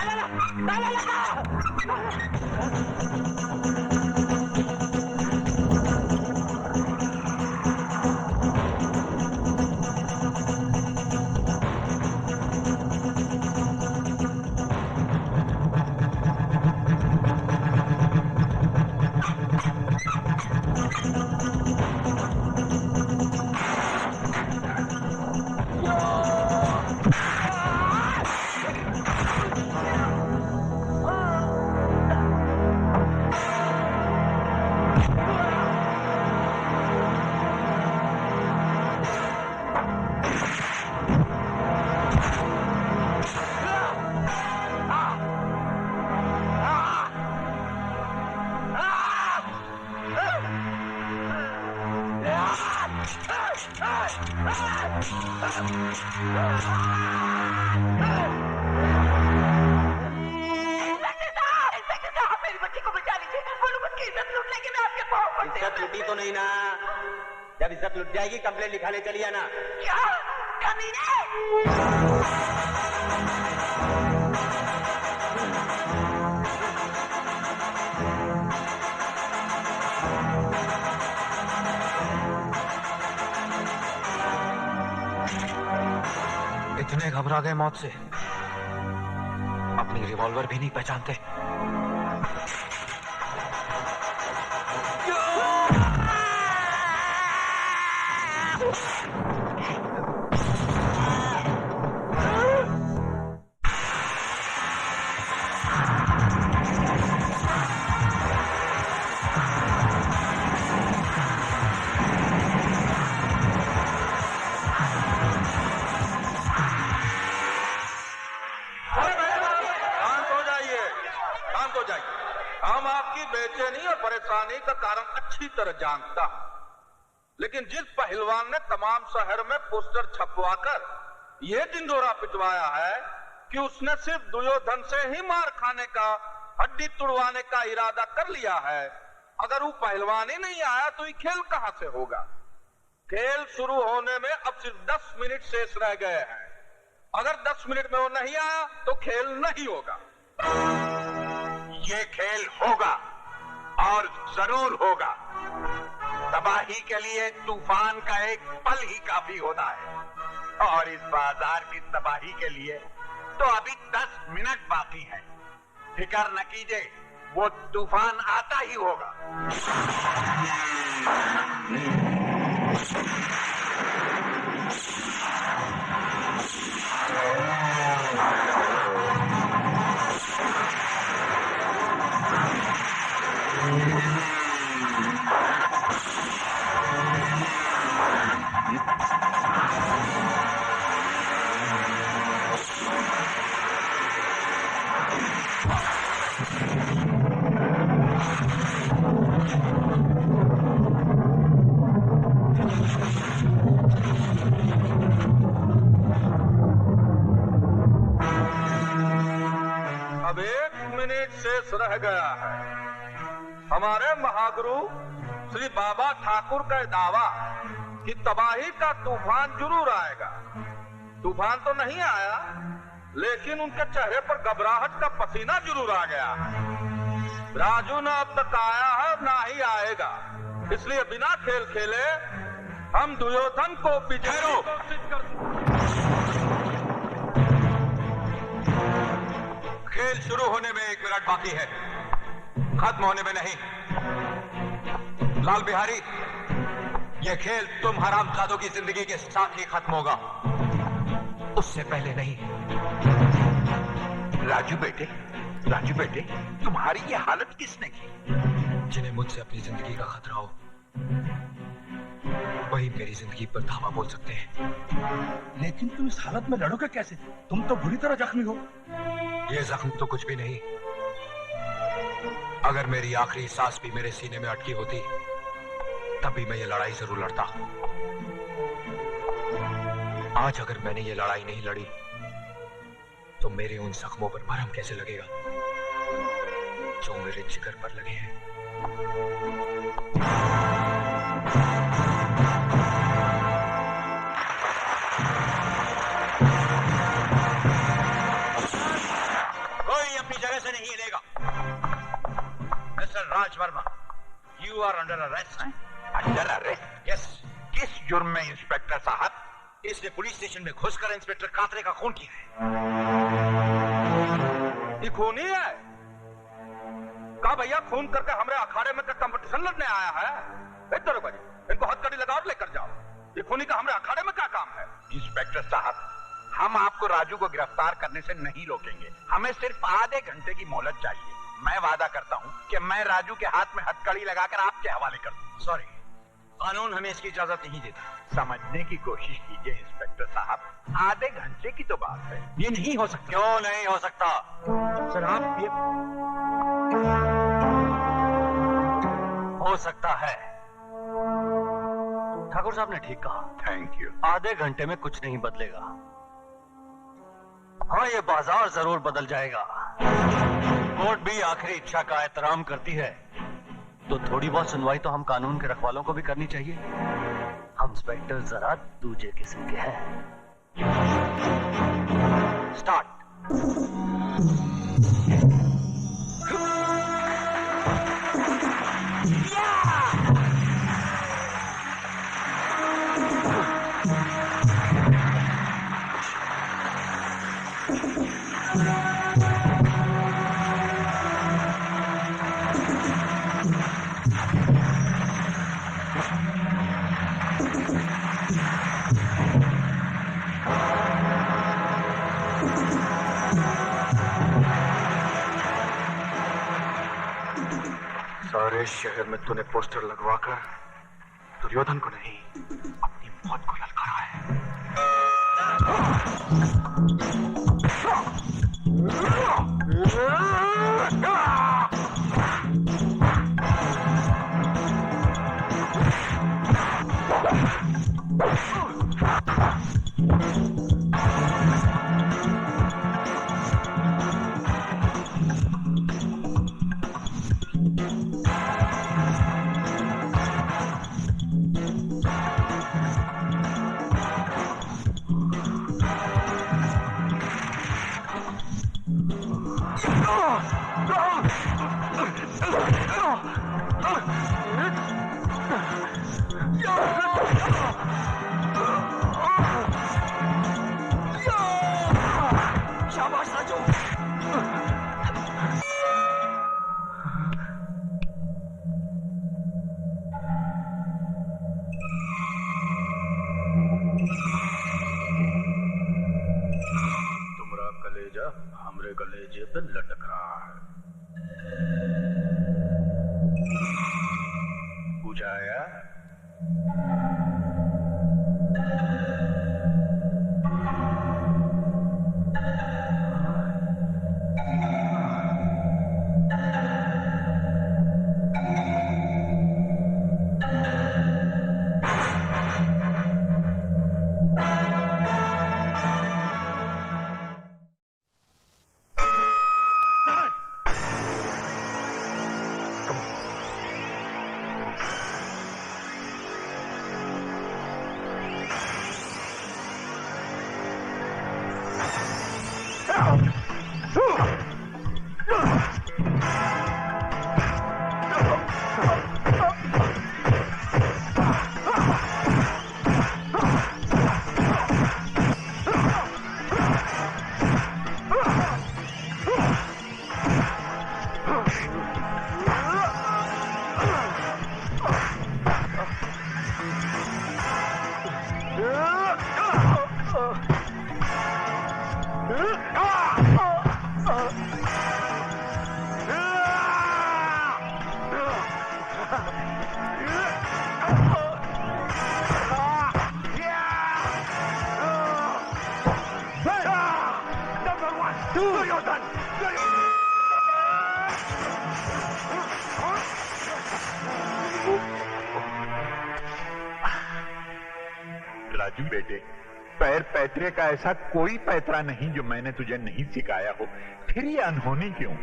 ताला लगा। इज्जत लुटी तो नहीं ना? जब इज्जत लुट जाएगी कंप्लेंट लिखाने चली आना। क्या कमीने? इतने घबरा गए मौत से, अपनी रिवॉल्वर भी नहीं पहचानते। हम आपकी बेचैनी और परेशानी का कारण अच्छी तरह जानता हूं, लेकिन जिस पहलवान ने तमाम शहर में पोस्टर छपवाकर यह ढिंढोरा पिटवाया है कि उसने सिर्फ दुर्योधन से ही मार खाने का, हड्डी तुड़वाने का इरादा कर लिया है, अगर वो पहलवान ही नहीं आया तो ये खेल कहां से होगा? खेल शुरू होने में अब सिर्फ 10 मिनट शेष रह गए हैं। अगर 10 मिनट में वो नहीं आया तो खेल नहीं होगा। ये खेल होगा और जरूर होगा। तबाही के लिए तूफान का एक पल ही काफी होता है, और इस बाजार की तबाही के लिए तो अभी 10 मिनट बाकी हैं। फिक्र न कीजिए, वो तूफान आता ही होगा। अब 1 मिनट शेष रह गया है। हमारे महागुरु श्री बाबा ठाकुर का दावा कि तबाही का तूफान जरूर आएगा। तूफान तो नहीं आया, लेकिन उनके चेहरे पर घबराहट का पसीना जरूर आ गया है। राजू ना अब तक आया है, ना ही आएगा, इसलिए बिना खेल खेले हम दुर्योधन को विजयी घोषित कर। खेल शुरू होने में 1 मिनट बाकी है, खत्म होने में नहीं। लाल बिहारी, यह खेल तुम हरामजादों की जिंदगी के साथ ही खत्म होगा, उससे पहले नहीं। राजू बेटे, तुम्हारी ये हालत किसने की? जिन्हें मुझसे अपनी जिंदगी का खतरा हो, वही मेरी जिंदगी पर धावा बोल सकते हैं। लेकिन तुम इस हालत में लड़ोगे कैसे? तुम तो बुरी तरह जख्मी हो। ये जख्म तो कुछ भी नहीं। अगर मेरी आखिरी सांस भी मेरे सीने में अटकी होती, तब भी मैं ये लड़ाई जरूर लड़ता। आज अगर मैंने ये लड़ाई नहीं लड़ी, तो मेरे उन जख्मों पर मरहम कैसे लगेगा जो मेरे जिगर पर लगे हैं। जुर्म में इंस्पेक्टर साहब? इसने पुलिस स्टेशन में घुसकर इंस्पेक्टर कातरे का खून किया है। ये खूनी है का भैया? खून करके हमारे अखाड़े में कंपटीशन लड़ने आया है? इधर भाई, इनको हथकड़ी लगाओ और लेकर जाओ। ये खूनी का हमारे अखाड़े में क्या काम है? इंस्पेक्टर साहब, हम आपको राजू को गिरफ्तार करने से नहीं रोकेंगे। हमें सिर्फ आधे घंटे की मोहलत चाहिए। मैं वादा करता हूं कि मैं राजू के हाथ में हथकड़ी लगाकर आपके हवाले कर दूं। सॉरी, कानून हमें इसकी इजाजत नहीं देता। समझने की कोशिश कीजिए इंस्पेक्टर साहब, आधे घंटे की तो बात है। ये नहीं हो सकता। क्यों नहीं हो सकता? सर आप ये हो सकता है। ठाकुर साहब ने ठीक कहा। Thank you. आधे घंटे में कुछ नहीं बदलेगा। हाँ, ये बाजार जरूर बदल जाएगा। कोर्ट भी आखिरी इच्छा का एहतराम करती है, तो थोड़ी बहुत सुनवाई तो हम कानून के रखवालों को भी करनी चाहिए। हम इंस्पेक्टर जरा दूजे किस्म के हैं। स्टार्ट। सारे शहर में तूने पोस्टर लगवाकर दुर्योधन को नहीं, अपनी मौत को ललकारा है। शाबाश राजू। तुम्हारा कलेजा हमरे कलेजे पे लटक रहा है। बुझाया? राजू बेटे, पैर पैतरे का ऐसा कोई पैतरा नहीं जो मैंने तुझे नहीं सिखाया हो। फिर ये अनहोनी क्यों?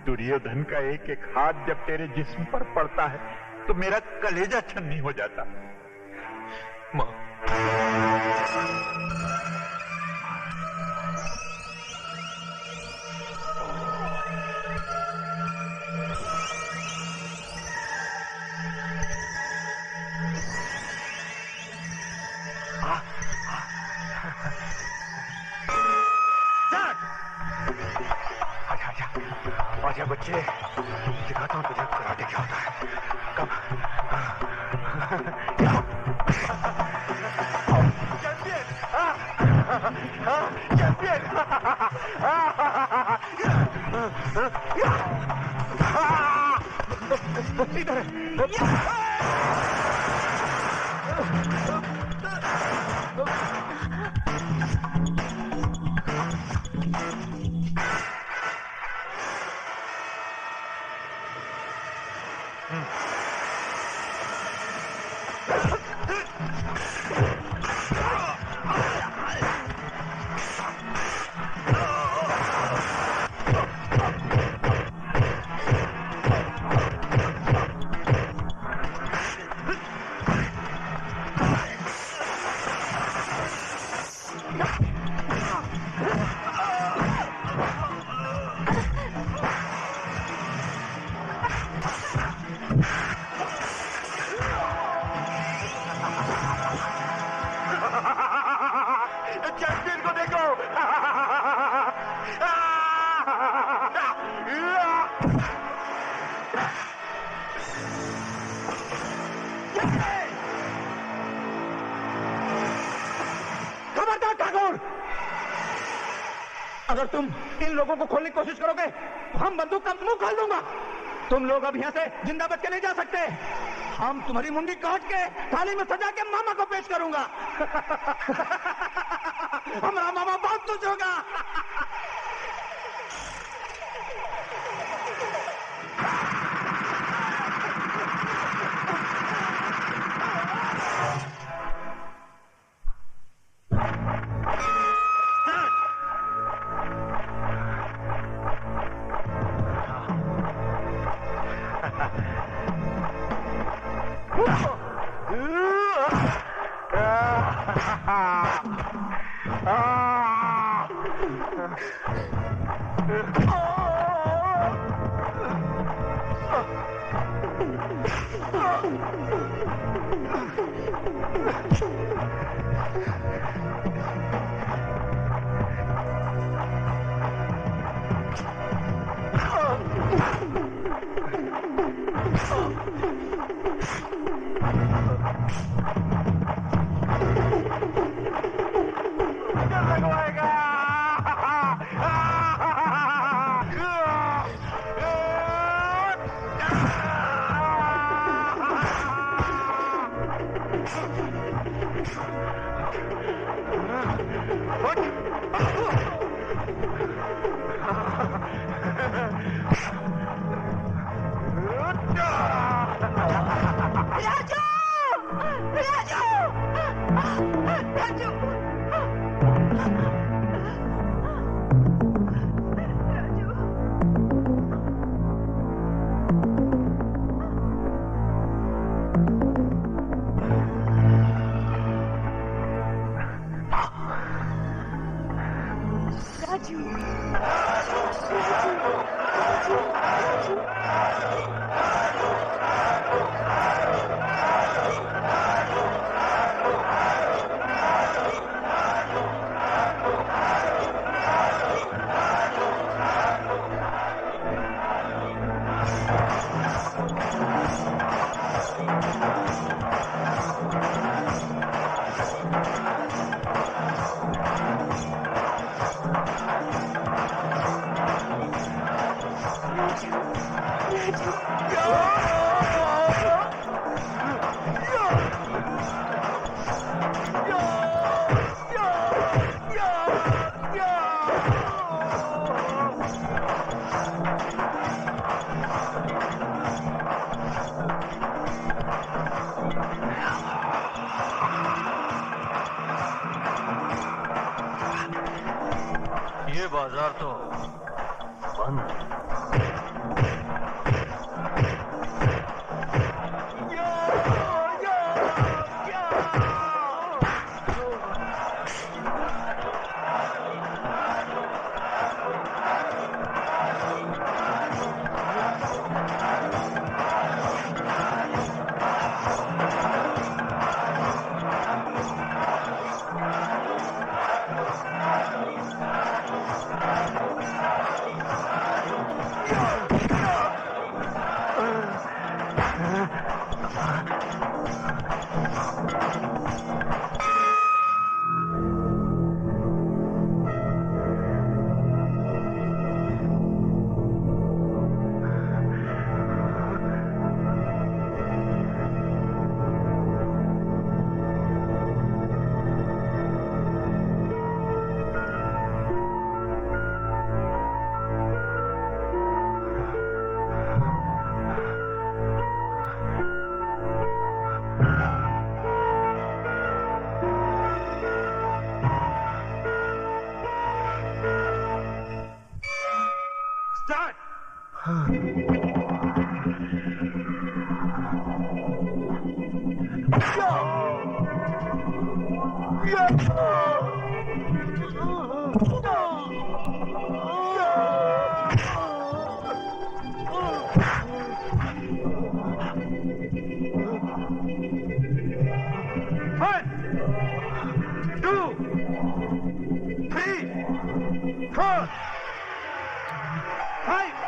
दुर्योधन का एक एक हाथ जब तेरे जिस्म पर पड़ता है तो मेरा कलेजा छन्नी हो जाता। माँ, बच्चे, दिखाता हूँ तुझे कराटे क्या होता है। कब चैंपियन, इधर चैंपियन को देखो। खबरदार ठाकुर, अगर तुम इन लोगों को खोलने की कोशिश करोगे तो हम बंदूक का मुंह खोल दूंगा। तुम लोग अब यहाँ से जिंदा बच के नहीं जा सकते। हम तुम्हारी मुंडी काट के थाली में सजा के मामा को पेश करूंगा। हमारा मामा बहुत खुश होगा। ये बाजार तो बंद। One, two, three, four, five.